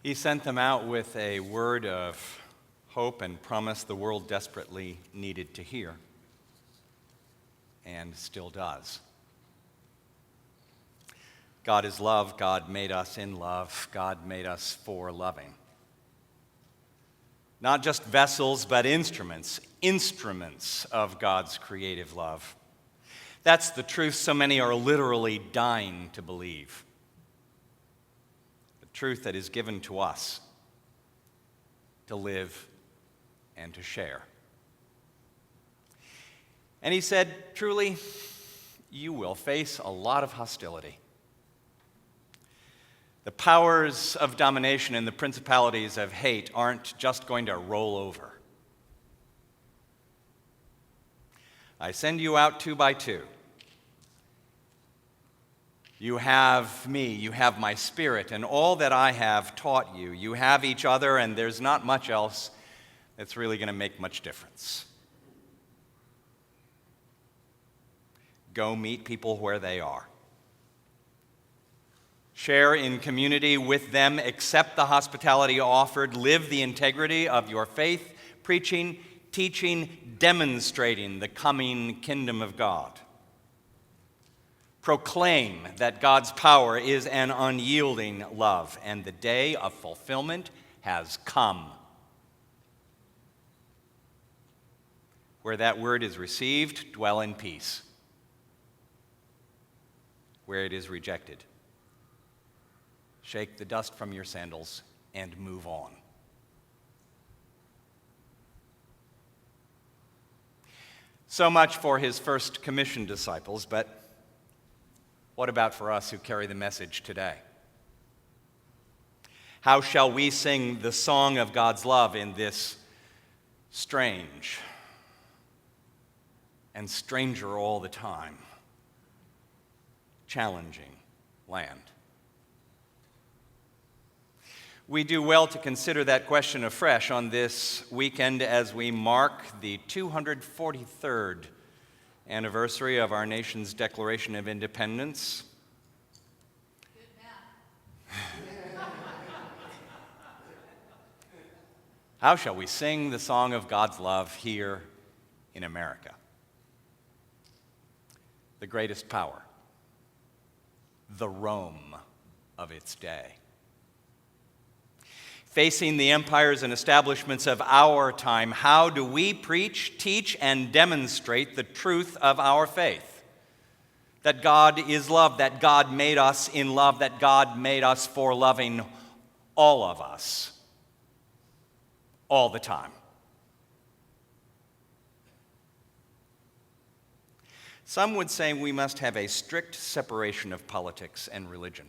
He sent them out with a word of hope and promise the world desperately needed to hear, and still does. God is love. God made us in love. God made us for loving. Not just vessels, but instruments of God's creative love. That's the truth so many are literally dying to believe. The truth that is given to us to live and to share. And he said, truly, you will face a lot of hostility. The powers of domination and the principalities of hate aren't just going to roll over. I send you out 2 by 2. You have me, you have my Spirit, and all that I have taught you. You have each other, and there's not much else that's really going to make much difference. Go meet people where they are. Share in community with them, accept the hospitality offered, live the integrity of your faith, preaching, teaching, demonstrating the coming kingdom of God. Proclaim that God's power is an unyielding love, and the day of fulfillment has come. Where that word is received, dwell in peace. Where it is rejected, shake the dust from your sandals and move on. So much for his first commissioned disciples, but what about for us who carry the message today? How shall we sing the song of God's love in this strange and stranger all the time, challenging land? We do well to consider that question afresh on this weekend as we mark the 243rd anniversary of our nation's Declaration of Independence. Good math. How shall we sing the song of God's love here in America? The greatest power, the Rome of its day. Facing the empires and establishments of our time, how do we preach, teach, and demonstrate the truth of our faith? That God is love, that God made us in love, that God made us for loving all of us, all the time. Some would say we must have a strict separation of politics and religion.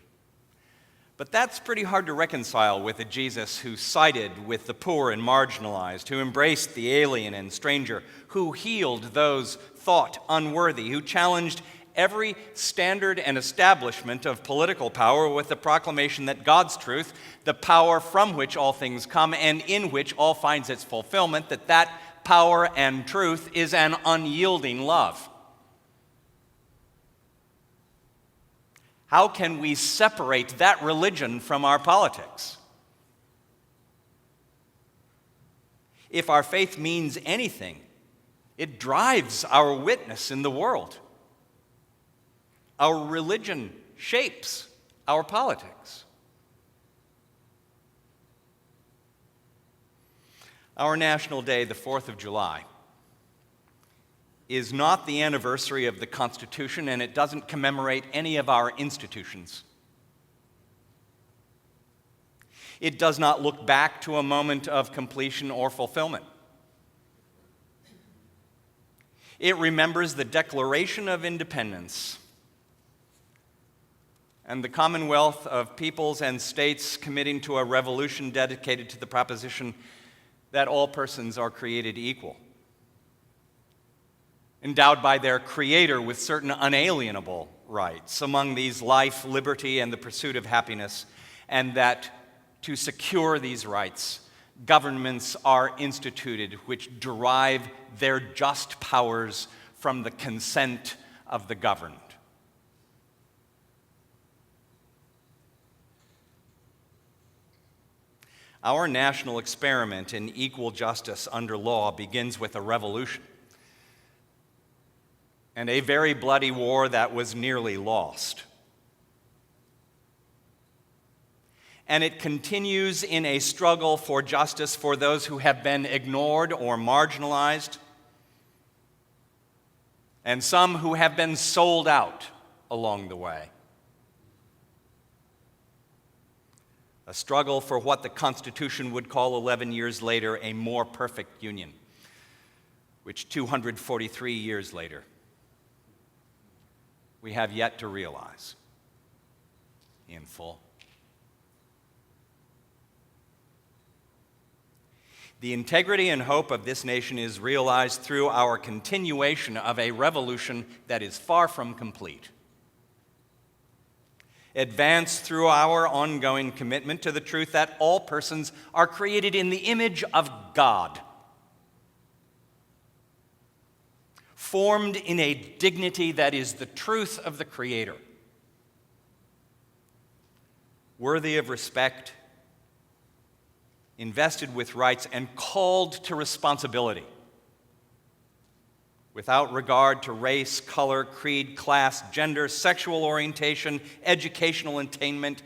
But that's pretty hard to reconcile with a Jesus who sided with the poor and marginalized, who embraced the alien and stranger, who healed those thought unworthy, who challenged every standard and establishment of political power with the proclamation that God's truth, the power from which all things come and in which all finds its fulfillment, that power and truth is an unyielding love. How can we separate that religion from our politics? If our faith means anything, it drives our witness in the world. Our religion shapes our politics. Our national day, the 4th of July, is not the anniversary of the Constitution, and it doesn't commemorate any of our institutions. It does not look back to a moment of completion or fulfillment. It remembers the Declaration of Independence and the Commonwealth of Peoples and States committing to a revolution dedicated to the proposition that all persons are created equal, endowed by their Creator with certain unalienable rights, among these life, liberty, and the pursuit of happiness, and that to secure these rights, governments are instituted which derive their just powers from the consent of the governed. Our national experiment in equal justice under law begins with a revolution and a very bloody war that was nearly lost. And it continues in a struggle for justice for those who have been ignored or marginalized, and some who have been sold out along the way. A struggle for what the Constitution would call 11 years later a more perfect union, which 243 years later we have yet to realize in full. The integrity and hope of this nation is realized through our continuation of a revolution that is far from complete. Advanced through our ongoing commitment to the truth that all persons are created in the image of God, formed in a dignity that is the truth of the Creator, worthy of respect, invested with rights, and called to responsibility, without regard to race, color, creed, class, gender, sexual orientation, educational attainment,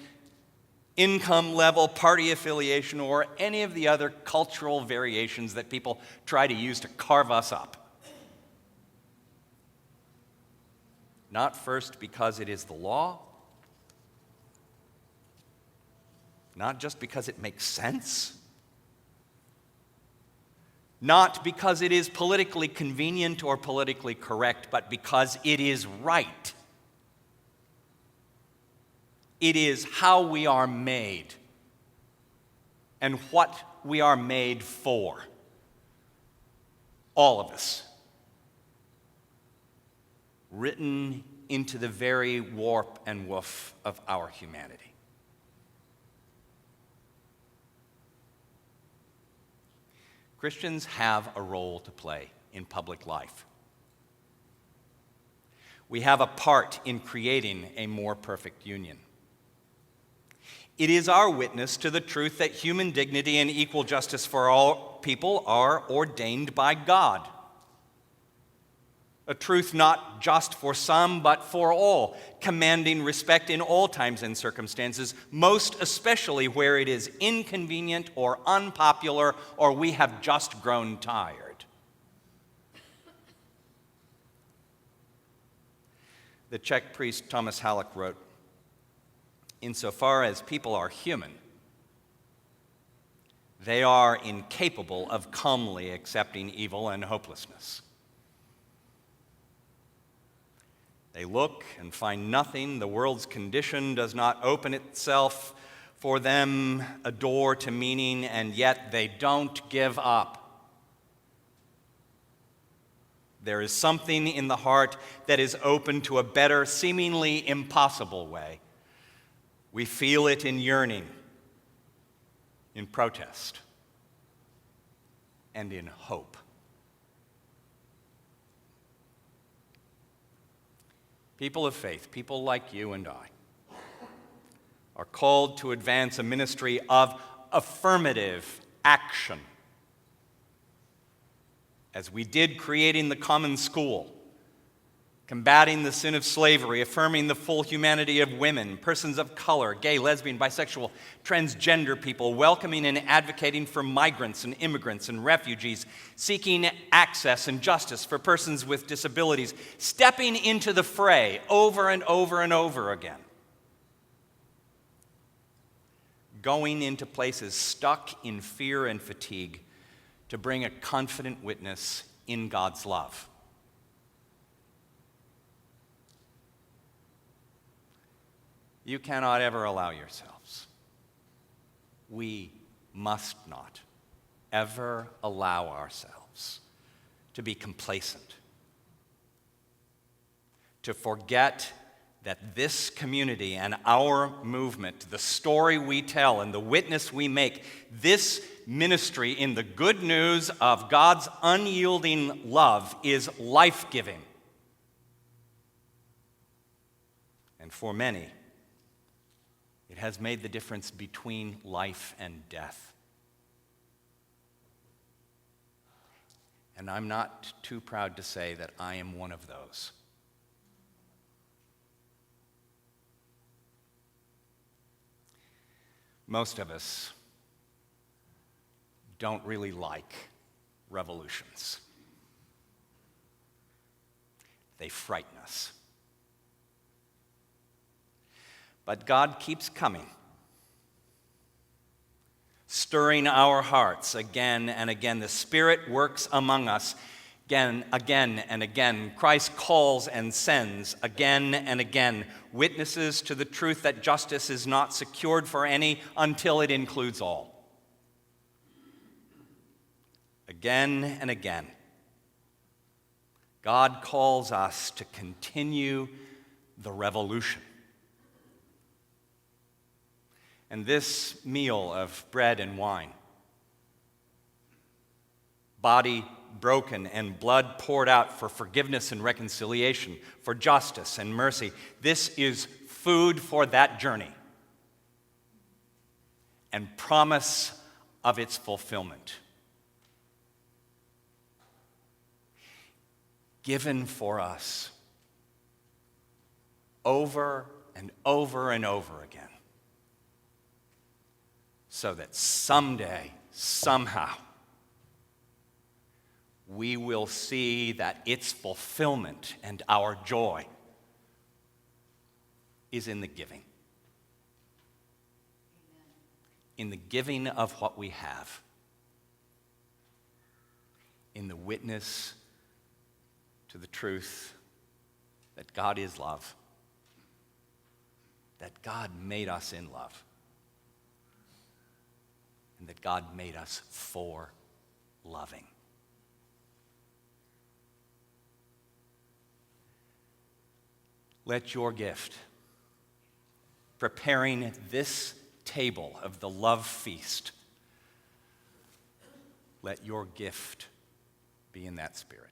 income level, party affiliation, or any of the other cultural variations that people try to use to carve us up. Not first because it is the law, not just because it makes sense, not because it is politically convenient or politically correct, but because it is right. It is how we are made and what we are made for. All of us. Written into the very warp and woof of our humanity. Christians have a role to play in public life. We have a part in creating a more perfect union. It is our witness to the truth that human dignity and equal justice for all people are ordained by God. A truth not just for some, but for all, commanding respect in all times and circumstances, most especially where it is inconvenient or unpopular or we have just grown tired. The Czech priest Thomas Halleck wrote, "Insofar as people are human, they are incapable of calmly accepting evil and hopelessness. They look and find nothing. The world's condition does not open itself for them a door to meaning, and yet they don't give up. There is something in the heart that is open to a better, seemingly impossible way. We feel it in yearning, in protest, and in hope." People of faith, people like you and I, are called to advance a ministry of affirmative action, as we did creating the common school, combating the sin of slavery, affirming the full humanity of women, persons of color, gay, lesbian, bisexual, transgender people, welcoming and advocating for migrants and immigrants and refugees, seeking access and justice for persons with disabilities, stepping into the fray over and over and over again, going into places stuck in fear and fatigue to bring a confident witness in God's love. You cannot ever allow yourselves. We must not ever allow ourselves to be complacent, to forget that this community and our movement, the story we tell and the witness we make, this ministry in the good news of God's unyielding love is life-giving. And for many, it has made the difference between life and death. And I'm not too proud to say that I am one of those. Most of us don't really like revolutions. They frighten us. But God keeps coming, stirring our hearts again and again. The Spirit works among us again and again. Christ calls and sends again and again, witnesses to the truth that justice is not secured for any until it includes all. Again and again, God calls us to continue the revolution. And this meal of bread and wine, body broken and blood poured out for forgiveness and reconciliation, for justice and mercy, this is food for that journey and promise of its fulfillment. Given for us over and over and over again, so that someday, somehow, we will see that its fulfillment and our joy is in the giving. Amen. In the giving of what we have. In the witness to the truth that God is love. That God made us in love. And that God made us for loving. Let your gift, preparing this table of the love feast, let your gift be in that spirit.